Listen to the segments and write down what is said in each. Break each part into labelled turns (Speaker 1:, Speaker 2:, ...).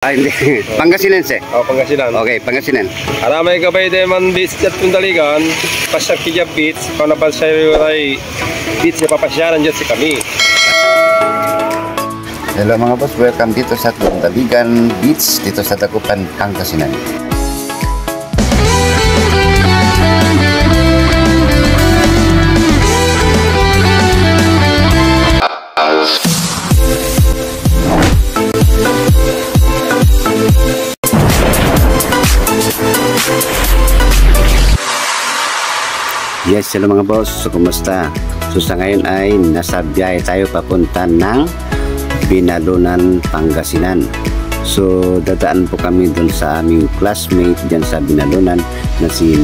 Speaker 1: Ah, hindi. Pangasinense.
Speaker 2: Oh, Pangasinan.
Speaker 1: Okay, Pangasinan.
Speaker 2: Aramay kabay man beach at Tundaligan, pasak kijab beach, kung napansayo ay beach na papasyaran dyan si kami.
Speaker 1: Hello mga boss, welcome dito sa Tundaligan Beach, dito sa Dagupan, Pangasinan. Yes, hello mga boss. So, kumusta? So, sa ngayon ay nasa biyahe tayo papunta ng Binalunan, Pangasinan. So, dadaan po kami dun sa aming classmate dyan sa Binalunan na si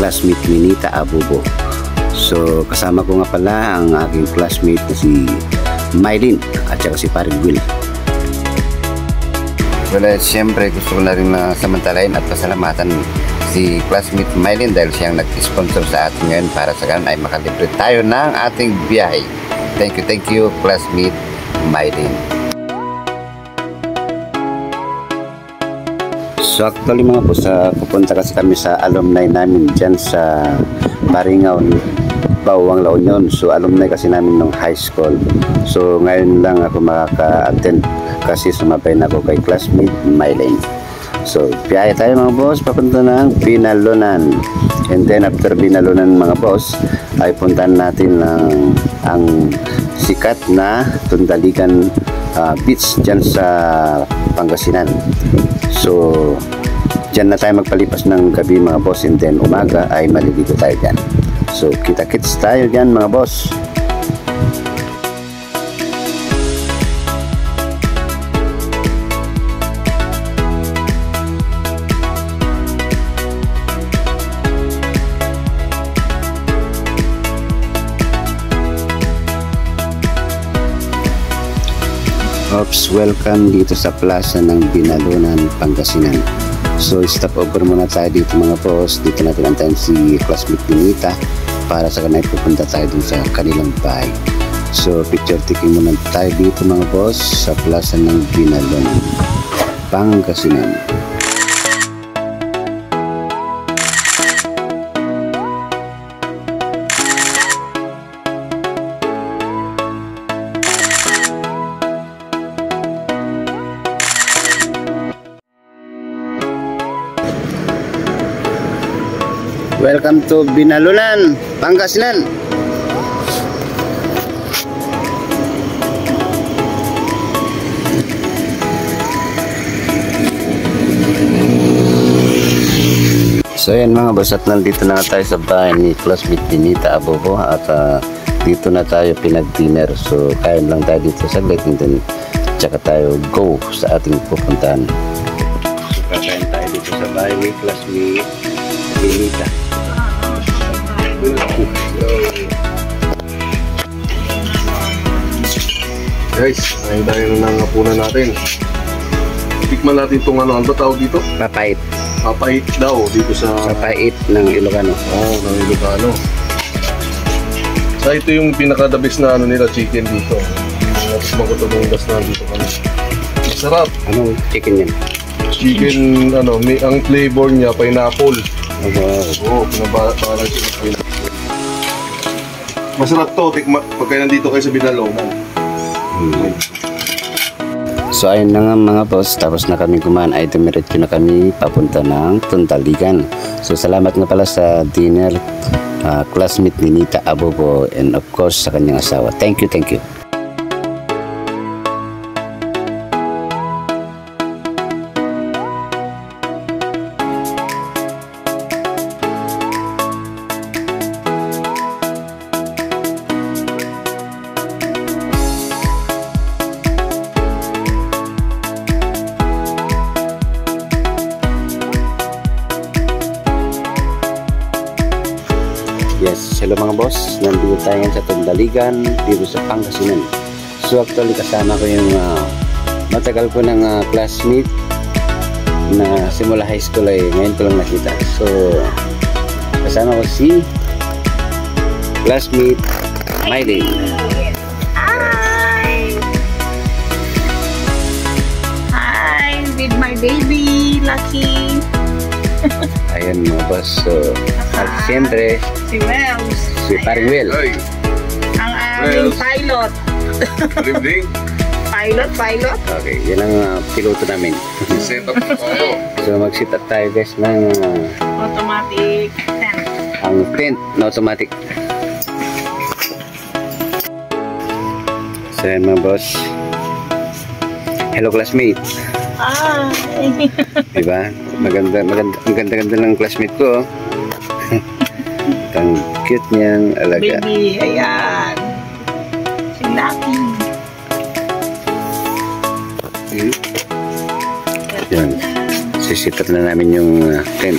Speaker 1: classmate Minita Abubo. So, kasama ko nga pala ang aking classmate na si Mylene at saka si Paring Will. Well, siyempre gusto ko na rin samantalain at pasalamatan si classmate Mylene dahil siyang nag-sponsor sa atin ngayon para sa ganun ay makalibre tayo ng ating biyahe. Thank you classmate Mylene. So actually mga po, pupunta kasi kami sa alumni namin dyan sa Baringaw, Bawang La Union. So alumni kasi namin nung high school. So ngayon lang ako makaka-attend kasi sumabay na ako kay classmate Mylene. So, biyahe tayo mga boss, papunta ng Binalunan. And then after Binalunan mga boss, ay puntahan natin ang sikat na Tundaligan Beach dyan sa Pangasinan. So, dyan na tayo magpalipas ng gabi mga boss, and then umaga ay maliligo tayo dyan. So, kita-kits tayo dyan mga boss. Ops, welcome dito sa plaza ng Binalunan, Pangasinan. So stop over muna tayo dito mga boss. Dito natin antayin si classmate Minita para sa kanay pupunta tayo dun sa kanilang bahay. So picture taking muna tayo dito mga boss sa plaza ng Binalunan, Pangasinan. Welcome to Binalunan, Pangasinan. So yan mga boss, at nandito na tayo sa bahay ni classmate Minita Abubo at dito na tayo pinag-dinner. So kain lang tayo dito saglit and then tsaka tayo go sa ating pupuntahan. So kakain tayo dito sa bahay ni classmate Minita.
Speaker 2: Guys, ayun tayo na nangapunan natin. Tikman natin itong ano ba tawag dito?
Speaker 1: Papait.
Speaker 2: Papait daw dito sa...
Speaker 1: Papait ng Ilocano.
Speaker 2: Oo, ng Ilocano. So ito yung pinaka-the best na ano nila, chicken dito. Natikman ko ito nung gas na dito kami. Sarap.
Speaker 1: Anong chicken yan?
Speaker 2: Chicken, ano, may, ang flavor niya, pineapple.
Speaker 1: Wow.
Speaker 2: Oo, pinabalaan siya ng pineapple. Masarap to, pagka nandito kayo sa Binalunan.
Speaker 1: So ayun na nga mga boss, tapos na kami kumain ay dumiretso na kami papunta ng Tundaligan. So salamat nga pala sa dinner classmate Minita Abubo and of course sa kanyang asawa. Thank you. Yes, hello mga boss, nandito tayo sa Tundaligan dito sa Pangasinan. So actually kasama ko yung matagal ko ng classmate na simula high school ay ngayon ko lang nakita. So kasama ko si classmate Mylene.
Speaker 3: Hi! Hi! With my my baby, Lucky.
Speaker 1: Ayan mga boss. So, at siyempre,
Speaker 3: Si Wells.
Speaker 1: si Paring Will.
Speaker 2: Ay,
Speaker 3: Ang aming
Speaker 2: Wells.
Speaker 3: pilot.
Speaker 2: good evening.
Speaker 3: Pilot.
Speaker 1: Okay, yan ang piloto namin.
Speaker 2: Set up na tayo.
Speaker 1: So, mag-sit up tayo guys ng
Speaker 3: Automatic tent.
Speaker 1: ang tent na automatic. So, yan mga boss. Hello classmate. Diba? Ang ganda ng classmate ko. Ang cute niyang alaga.
Speaker 3: Baby, ayan. Si Lucky.
Speaker 1: Yan. Sisit up na namin yung tent.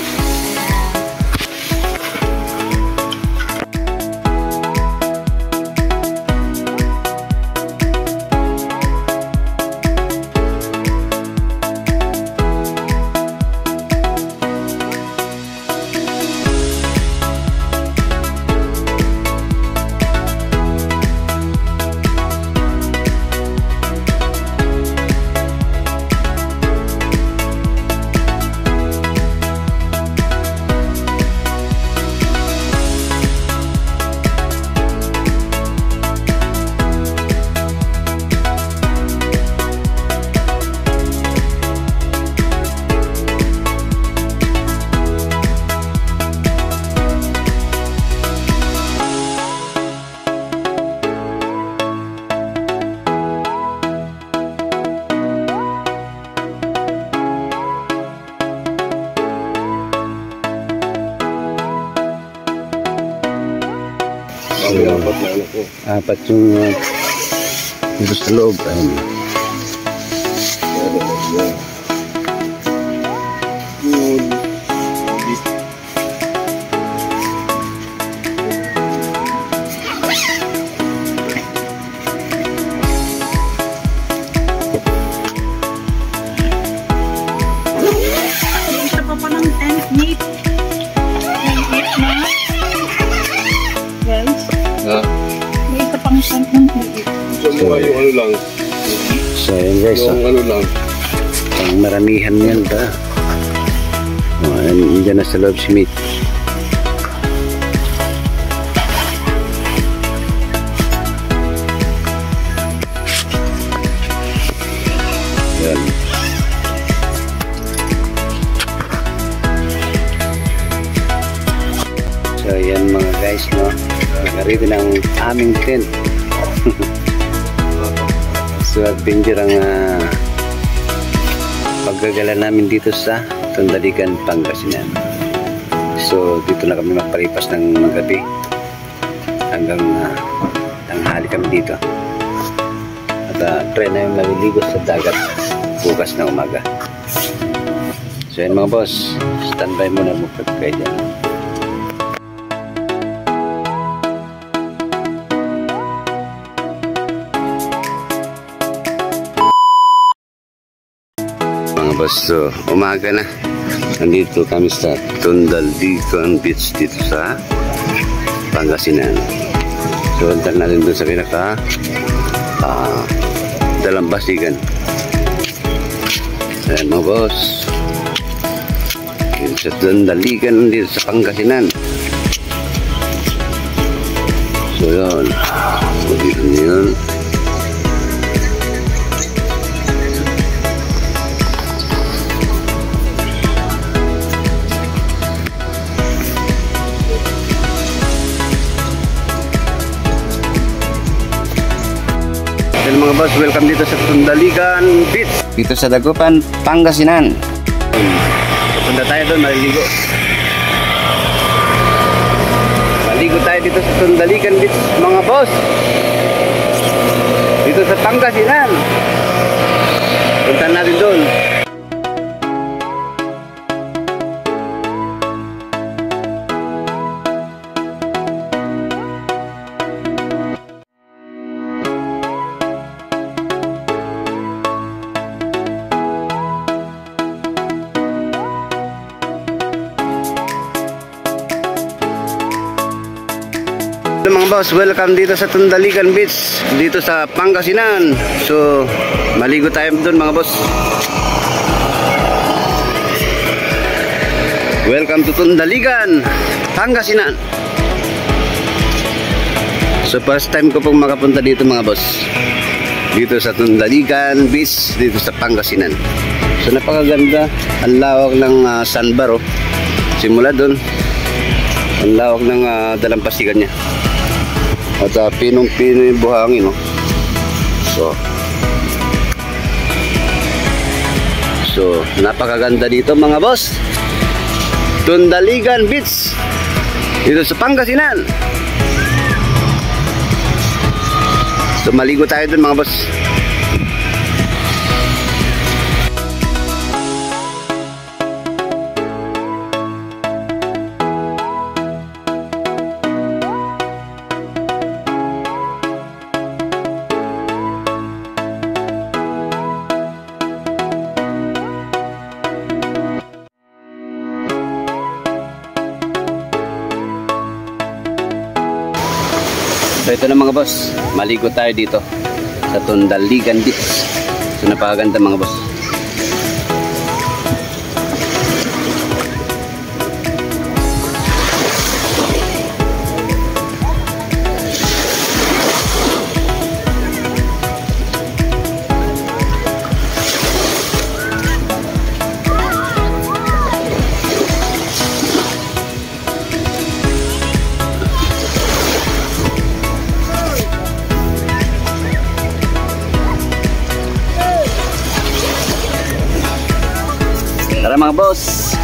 Speaker 2: Ang apat na ano ko.
Speaker 1: Apat yung dito sa loob. Ayun.
Speaker 3: Isa pa palang tent mate. Tent na. Guys,
Speaker 2: Ha?
Speaker 3: may isa pang tent mate.
Speaker 2: So, yung ano lang.
Speaker 1: So, ayun guys.
Speaker 2: Yung ano lang.
Speaker 1: Ang maramihan yan ba? Diyan na sa loob si Meat. Yan. So yan mga guys, no? Nag-ready ng aming tent. So adventure ang paggagala namin dito sa Tandalikan, Pangasinan. So dito na kami magpalipas ng gabi hanggang tanghali kami dito. At try na yung maliligo sa dagat bukas na umaga. So yan mga boss, standby muna mo kayo dyan. Mga boss, so umaga na. Nandito kami sa Tandalikan Beach dito sa Pangasinan. So untan natin doon sa pinaka Dalampasigan. Ayan mga boss. Dito sa Tandalikan dito sa Pangasinan. So yun. So dito yun. Mga boss, welcome dito sa Tandalikan Beach dito sa Dagupan, Pangasinan. Punta tayo doon, maliligo. Maligo tayo dito sa Tandalikan Beach mga boss, dito sa Pangasinan. Punta natin doon. Mga boss, welcome dito sa Tandalikan Beach dito sa Pangasinan. So maligo tayo doon mga boss. Welcome to Tundaligan, Pangasinan. So first time ko pong makapunta dito mga boss. Dito sa Tundaligan Beach, dito sa Pangasinan. So napakaganda. Ang lawak ng sandbar oh. Simula doon. Ang lawak ng dalampasigan niya. At pinong-pino yung buhangin oh. So napakaganda dito mga boss. Tundaligan Beach, dito sa Pangasinan. So maligo tayo dun mga boss. So ito na mga boss, maligo tayo dito sa Tundaligan Beach. So napakaganda mga boss. Tara mga boss.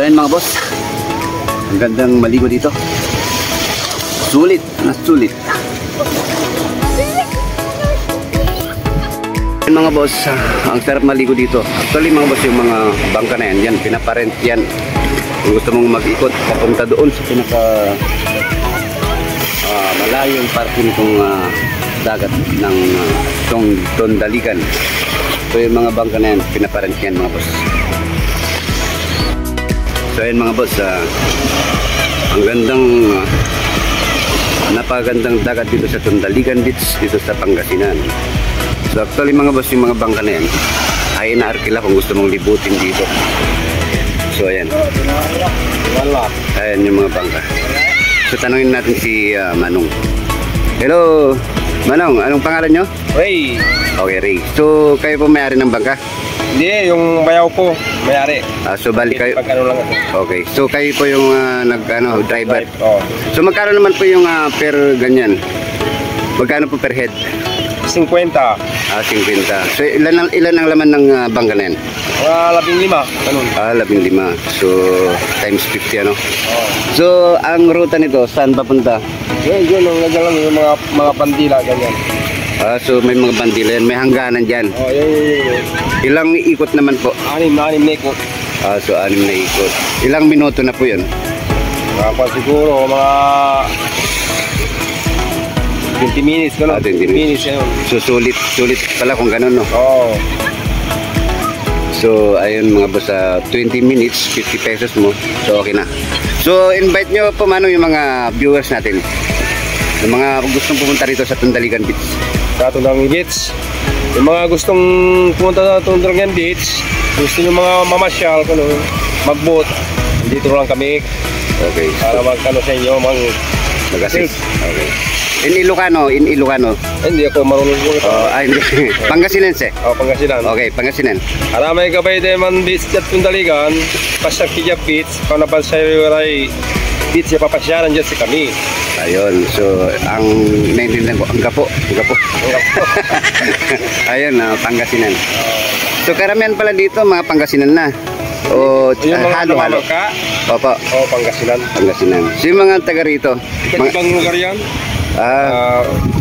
Speaker 1: So ayan mga boss, ang gandang maligo dito. Sulit na sulit. Ayan mga boss, ang sarap maligo dito. Actually mga boss, yung mga bangka na yan, pinaparent yan. Kung gusto mong mag-ikot, papunta doon sa pinaka malayong parking nitong dagat ng Tondaligan. So yung mga bangka na yan, pinaparent yan mga boss. So ayun mga boss, ang gandang napagandang dagat dito sa Tondaligan Beach, dito sa Pangasinan. So actually mga boss, yung mga bangka na yan ay inaarkila kung gusto mong libutin dito. So ayan, ayan yung mga bangka. So tanungin natin si Manong. Hello Manong, anong pangalan nyo?
Speaker 4: Ray.
Speaker 1: Okay, Ray. So kayo po may-ari ng bangka?
Speaker 4: Hindi, yung bayaw ko, may-ari.
Speaker 1: So bali kayo.
Speaker 4: Pag ano lang ako.
Speaker 1: Okay. So kayo po yung driver.
Speaker 4: Oh.
Speaker 1: So magkano naman po yung per ganyan? Magkano po per head?
Speaker 4: 50.
Speaker 1: 50. So ilan ang laman ng bangka na yan?
Speaker 4: Mga 15. Ganun.
Speaker 1: 15. So times 50 ano?
Speaker 4: Oh.
Speaker 1: So ang ruta nito saan papunta?
Speaker 4: Yun, nandiyan lang yung mga bandila, ganyan.
Speaker 1: So may mga bandila yan, may hangganan dyan.
Speaker 4: Oh, yun.
Speaker 1: Ilang ikot naman po?
Speaker 4: 6 na ikot.
Speaker 1: So 6 na ikot. Ilang minuto na po yun?
Speaker 4: Siguro, mga 20 minutes, gano'n.
Speaker 1: 20 minutes.
Speaker 4: Yun.
Speaker 1: So sulit pala kung gano'n, no?
Speaker 4: Oo.
Speaker 1: So ayun mga boss, 20 minutes, 50 pesos mo. So okay na. So invite nyo po Manong yung mga viewers natin, yung mga gustong pumunta rito sa Tondaligan Beach.
Speaker 4: Sa Tondaligan Beach. Yung mga gustong pumunta sa Tondaligan Beach, gusto nyo mga mamasyal, mag-boat, dito lang kami.
Speaker 1: Okay.
Speaker 4: Para magkano sa inyo,
Speaker 1: mag-assist. Okay. In Ilocano.
Speaker 4: Hindi ako marunong po ito.
Speaker 1: Hindi. Pangasinense.
Speaker 4: Pangasinan.
Speaker 1: Okay, Pangasinan.
Speaker 4: Aramay kabay de man beach at Tondaligan, pasak kijap beach, kung napansayo ray beach ya papasyaran dyan si kami.
Speaker 1: Ayun, so ang naintindihan ko, ang gapo. Ayun, Pangasinan. So karamihan pala dito mga Pangasinan na. O
Speaker 4: Yung mga
Speaker 1: halo-halo.
Speaker 4: ka?
Speaker 1: Opo,
Speaker 4: Pangasinan.
Speaker 1: Pangasinan. So yung mga taga rito,
Speaker 4: Ibang lugar yan.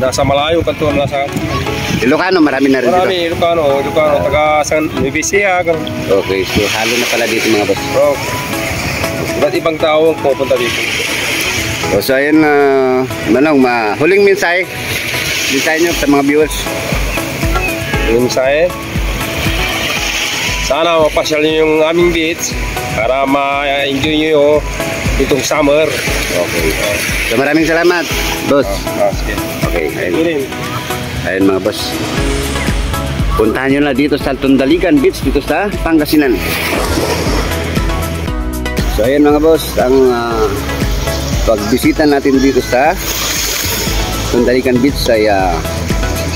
Speaker 4: Nasa malayo kanto, nasa
Speaker 1: Ilocano, marami na rin dito.
Speaker 4: marami, Ilocano, taga San Luisia.
Speaker 1: Okay, so halo na pala dito mga boss.
Speaker 4: Iba't ibang tao ang pupunta dito.
Speaker 1: So ayun, Manong, huling mensahe nyo sa mga viewers.
Speaker 4: Yung mensahe, sana mapasyal nyo yung aming beach para ma-enjoy nyo itong summer.
Speaker 1: Okay. So maraming salamat, boss.
Speaker 4: Sige.
Speaker 1: Okay, ayun.
Speaker 4: Ayun.
Speaker 1: Ayun mga boss. Puntahan nyo na dito sa Tondaligan Beach, dito sa Pangasinan. So ayun mga boss, ang pagbisita natin dito sa Tondaligan Beach ay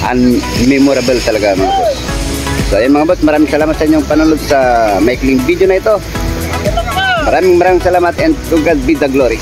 Speaker 1: unmemorable talaga mga boss. So ayun mga boss, maraming salamat sa inyong panonood sa maikling video na ito. Maraming salamat and to God be the glory.